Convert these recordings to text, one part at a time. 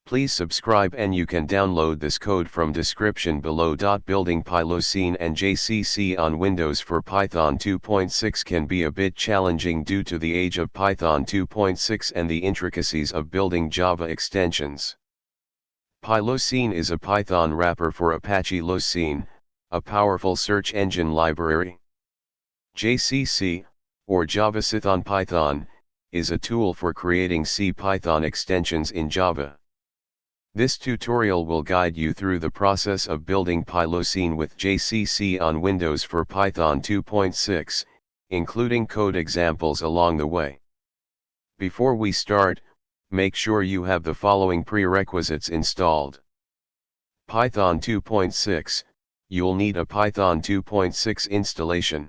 Please subscribe and you can download this code from description below. Building PyLuceneJCC on Windows for Python 2.6 can be a bit challenging due to the age of Python 2.6 and the intricacies of building Java extensions. PyLucene is a Python wrapper for Apache Lucene, a powerful search engine library. JCC, or java-cython-cpython, is a tool for creating CPython extensions in Java. This tutorial will guide you through the process of building PyLucene with JCC on Windows for Python 2.6, including code examples along the way. Before we start, make sure you have the following prerequisites installed. Python 2.6, you'll need a Python 2.6 installation.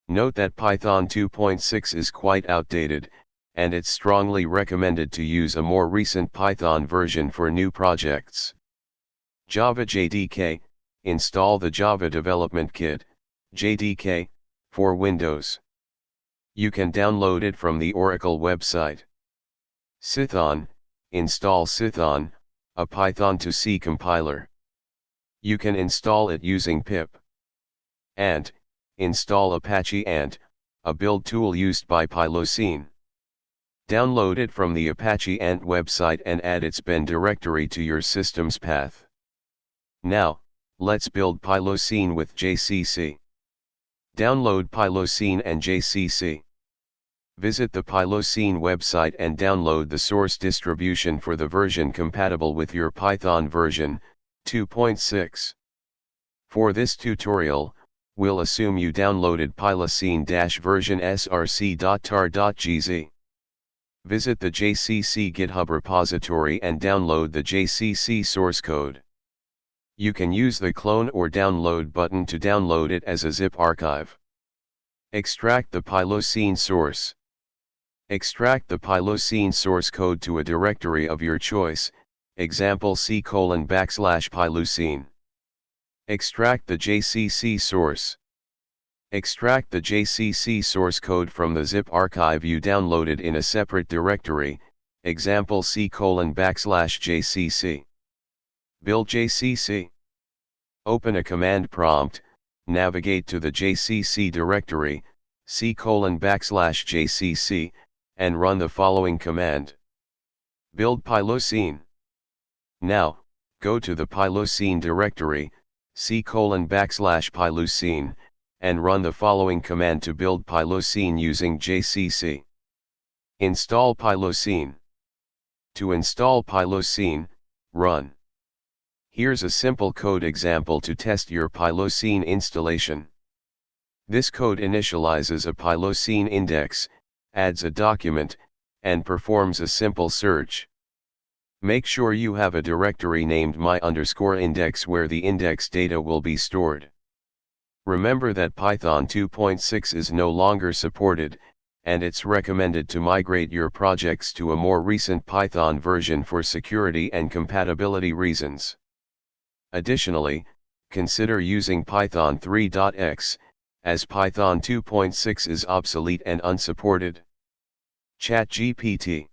Note that Python 2.6 is quite outdated, and it's strongly recommended to use a more recent Python version for new projects. Java JDK, install the Java Development Kit, JDK, for Windows. You can download it from the Oracle website. Cython, install Cython, a Python to C compiler. You can install it using pip. Ant, install Apache Ant, a build tool used by PyLucene. Download it from the Apache Ant website and add its bin directory to your system's path. Now, let's build PyLucene with JCC. Download PyLuceneJCC. Visit the PyLucene website and download the source distribution for the version compatible with your Python version, 2.6. For this tutorial, we'll assume you downloaded pylucene-version src.tar.gz. Visit the JCC GitHub repository and download the JCC source code. You can use the clone or download button to download it as a zip archive. Extract the PyLucene source. Extract the PyLucene source code to a directory of your choice, example c:\pylucene. Extract the JCC source. Extract the JCC source code from the zip archive you downloaded in a separate directory, example c:\jcc. Build JCC. Open a command prompt, navigate to the JCC directory, c:\jcc, and run the following command. Build PyLucene. Now, go to the PyLucene directory, c:\pylucene, and run the following command to build PyLucene using JCC. Install PyLucene. To install PyLucene, run. Here's a simple code example to test your PyLucene installation. This code initializes a PyLucene index, adds a document, and performs a simple search. Make sure you have a directory named my_index where the index data will be stored. Remember that Python 2.6 is no longer supported, and it's recommended to migrate your projects to a more recent Python version for security and compatibility reasons. Additionally, consider using Python 3.x, as Python 2.6 is obsolete and unsupported. ChatGPT.